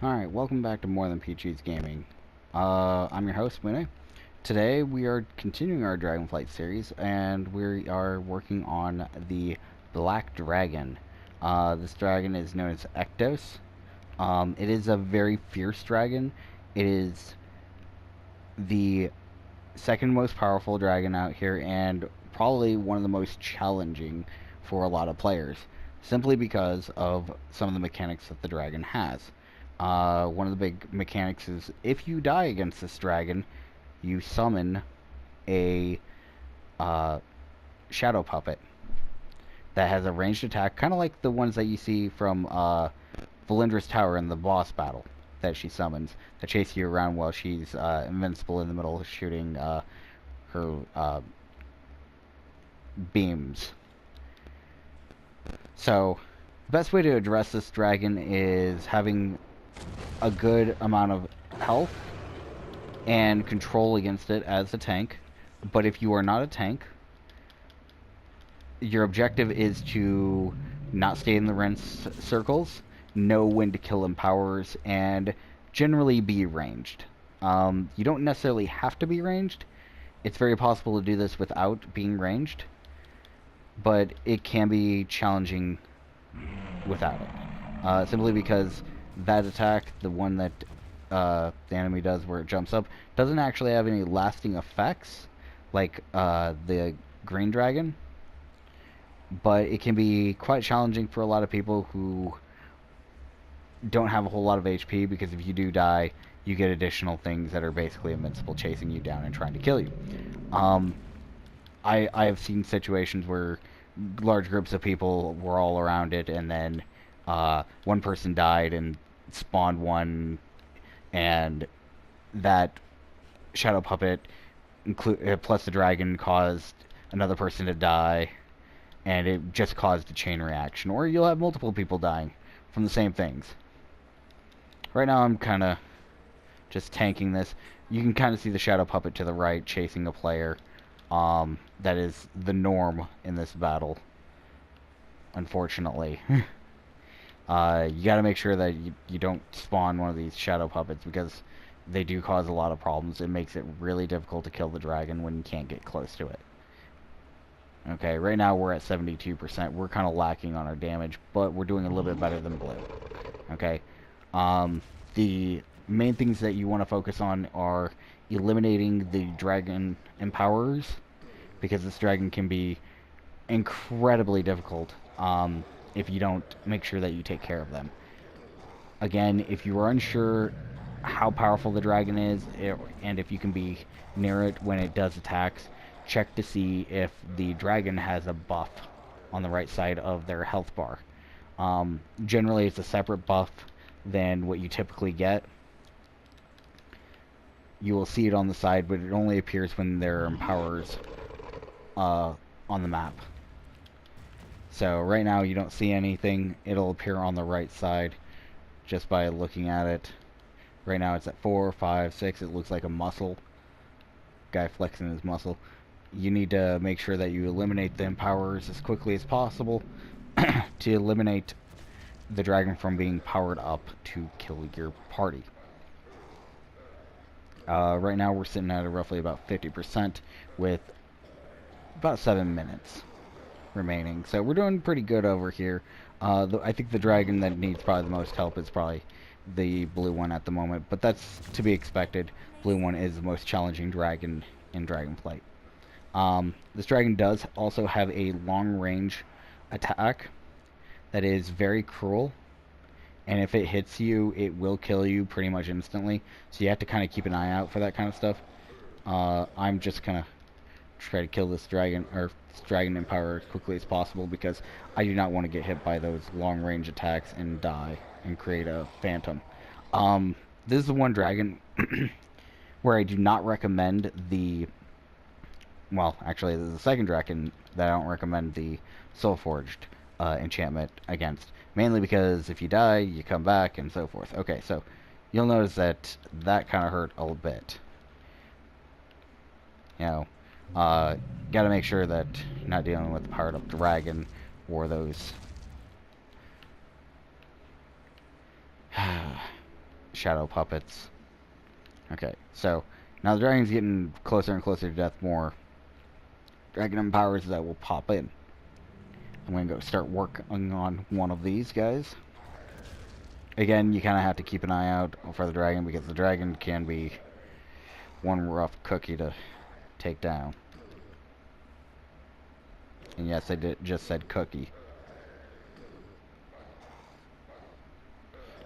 Alright, welcome back to More Than Peachy's Gaming. I'm your host, Mune. Today we are continuing our Dragonflight series, and we are working on the Black Dragon. This dragon is known as Ekdos. It is a very fierce dragon. It is the second most powerful dragon out here, and probably one of the most challenging for a lot of players, simply because of some of the mechanics that the dragon has. One of the big mechanics is if you die against this dragon, you summon a shadow puppet that has a ranged attack, kind of like the ones that you see from Valindra's Tower in the boss battle that she summons, that chase you around while she's invincible in the middle of shooting her beams. So, the best way to address this dragon is having a good amount of health and control against it as a tank. But if you are not a tank, your objective is to not stay in the rinse circles, know when to kill empowers, and generally be ranged. You don't necessarily have to be ranged. It's very possible to do this without being ranged, but it can be challenging without it. Simply because that attack, the one that the enemy does where it jumps up, doesn't actually have any lasting effects like the green dragon, but it can be quite challenging for a lot of people who don't have a whole lot of HP, because if you do die, you get additional things that are basically invincible, chasing you down and trying to kill you. I have seen situations where large groups of people were all around it, and then one person died and spawned one, and that shadow puppet plus the dragon caused another person to die, and it just caused a chain reaction. Or you'll have multiple people dying from the same things. Right now I'm kind of just tanking this. You can kind of see the shadow puppet to the right chasing a player. That is the norm in this battle, unfortunately. You gotta make sure that you don't spawn one of these shadow puppets, because they do cause a lot of problems. It makes it really difficult to kill the dragon when you can't get close to it. Okay, right now we're at 72%. We're kind of lacking on our damage, but we're doing a little bit better than blue. Okay, the main things that you want to focus on are eliminating the dragon empowerers, because this dragon can be incredibly difficult if you don't make sure that you take care of them. Again, if you are unsure how powerful the dragon is, and if you can be near it when it does attacks, check to see if the dragon has a buff on the right side of their health bar. Generally, it's a separate buff than what you typically get. You will see it on the side, but it only appears when there are empowers on the map. So right now you don't see anything. It'll appear on the right side just by looking at it. Right now it's at 4, 5, 6. It looks like a muscle. Guy flexing his muscle. You need to make sure that you eliminate the empowers as quickly as possible to eliminate the dragon from being powered up to kill your party. Right now we're sitting at roughly about 50% with about 7 minutes remaining. So we're doing pretty good over here. I think the dragon that needs probably the most help is probably the blue one at the moment, but that's to be expected. Blue one is the most challenging dragon in Dragonflight. This dragon does also have a long range attack that is very cruel, and if it hits you, it will kill you pretty much instantly, so you have to kind of keep an eye out for that kind of stuff. I'm just gonna try to kill this dragon, or this dragon empower, as quickly as possible, because I do not want to get hit by those long range attacks and die and create a phantom. This is the one dragon where I do not recommend the, well, actually this is the second dragon that I don't recommend the Soul Forged enchantment against, mainly because if you die, you come back and so forth. Okay, so you'll notice that that kind of hurt a little bit. You know, gotta make sure that you're not dealing with a powered up dragon or those shadow puppets. Okay, so now the dragon's getting closer and closer to death. More dragon empowers that will pop in. I'm gonna go start working on one of these guys. Again, you kind of have to keep an eye out for the dragon, because the dragon can be one rough cookie to take down. And yes, I just said cookie.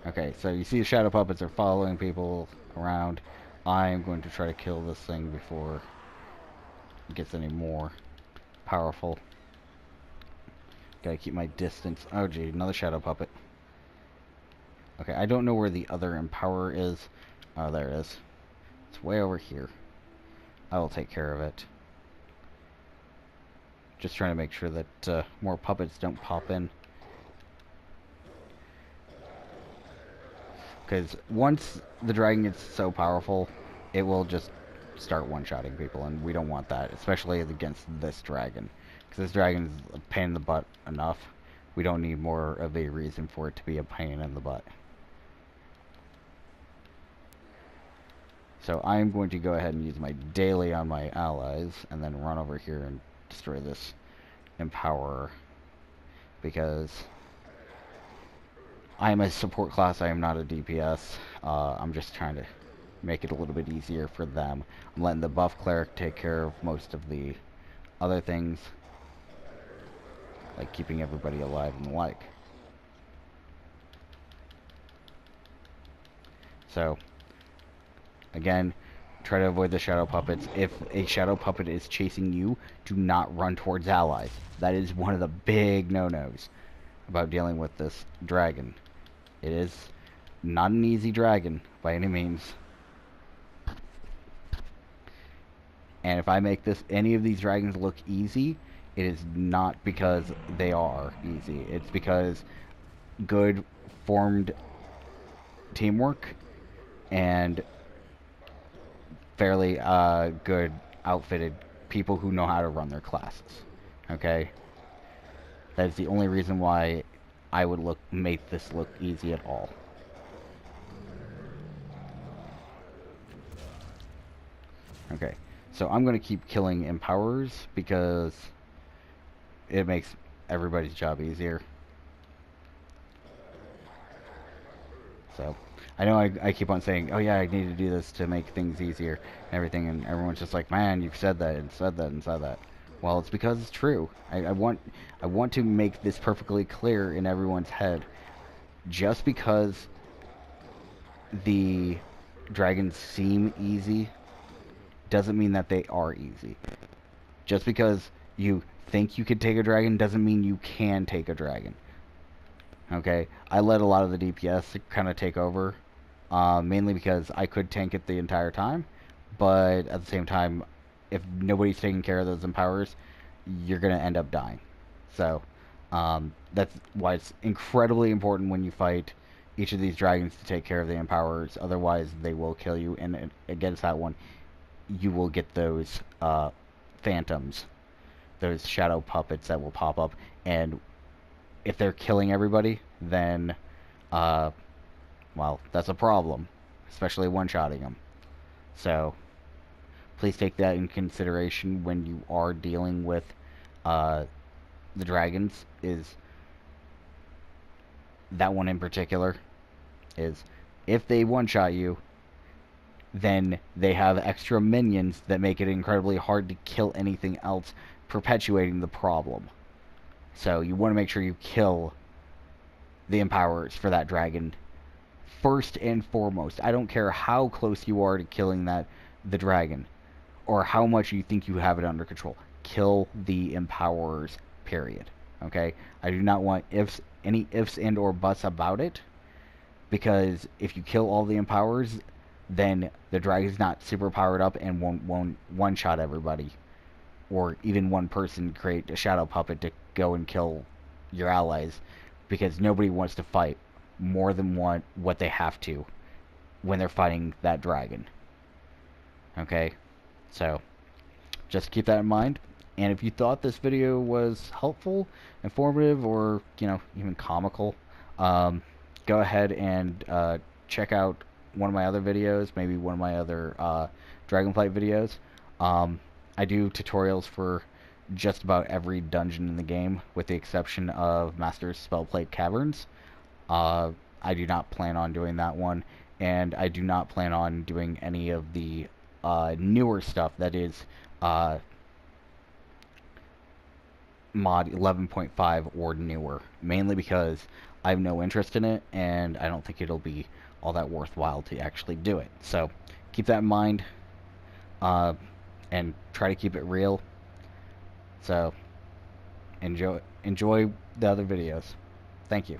Okay, so you see the shadow puppets are following people around. I'm going to try to kill this thing before it gets any more powerful. Gotta keep my distance. Oh gee, another shadow puppet. Okay, I don't know where the other empower is. Oh, there it is. It's way over here. I will take care of it. Just trying to make sure that more puppets don't pop in. Because once the dragon gets so powerful, it will just start one-shotting people, and we don't want that, especially against this dragon. Because this dragon's a pain in the butt enough. We don't need more of a reason for it to be a pain in the butt. So I'm going to go ahead and use my daily on my allies, and then run over here and destroy this empowerer. Because I am a support class, I am not a DPS. I'm just trying to make it a little bit easier for them. I'm letting the buff cleric take care of most of the other things, like keeping everybody alive and the like. So, again, try to avoid the shadow puppets. If a shadow puppet is chasing you, do not run towards allies. That is one of the big no-nos about dealing with this dragon. It is not an easy dragon by any means. And if I make any of these dragons look easy, it is not because they are easy. It's because good formed teamwork and fairly good outfitted people who know how to run their classes. Okay? That is the only reason why I would make this look easy at all. Okay, so I'm going to keep killing empowerers because it makes everybody's job easier. So, I know I keep on saying, oh yeah, I need to do this to make things easier and everything, and everyone's just like, man, you've said that and said that and said that. Well, it's because it's true. I want to make this perfectly clear in everyone's head. Just because the dragons seem easy doesn't mean that they are easy. Just because you think you could take a dragon doesn't mean you can take a dragon. Okay? I let a lot of the DPS kind of take over, mainly because I could tank it the entire time, but at the same time, if nobody's taking care of those empowers, you're going to end up dying. So, that's why it's incredibly important when you fight each of these dragons to take care of the empowers. Otherwise, they will kill you, and against that one, you will get those phantoms, those shadow puppets that will pop up, and if they're killing everybody, then, well, that's a problem, especially one-shotting them. So, please take that in consideration when you are dealing with the dragons. Is that one in particular is if they one-shot you, then they have extra minions that make it incredibly hard to kill anything else, perpetuating the problem. So you want to make sure you kill the empowerers for that dragon first and foremost. I don't care how close you are to killing the dragon, or how much you think you have it under control. Kill the empowerers, period. Okay? I do not want any ifs and or buts about it, because if you kill all the empowerers, then the dragon's not super powered up and won't one-shot everybody. Or even one person create a shadow puppet to go and kill your allies, because nobody wants to fight more than what they have to when they're fighting that dragon. Okay? So, just keep that in mind. And if you thought this video was helpful, informative, or, even comical, go ahead and check out one of my other videos, maybe one of my other Dragonflight videos. Um, I do tutorials for just about every dungeon in the game, with the exception of Master's Spellplate Caverns. Uh, I do not plan on doing that one, and I do not plan on doing any of the newer stuff that is mod 11.5 or newer, mainly because I have no interest in it, and I don't think it'll be all that worthwhile to actually do it. So keep that in mind, uh, and try to keep it real. So enjoy the other videos. Thank you.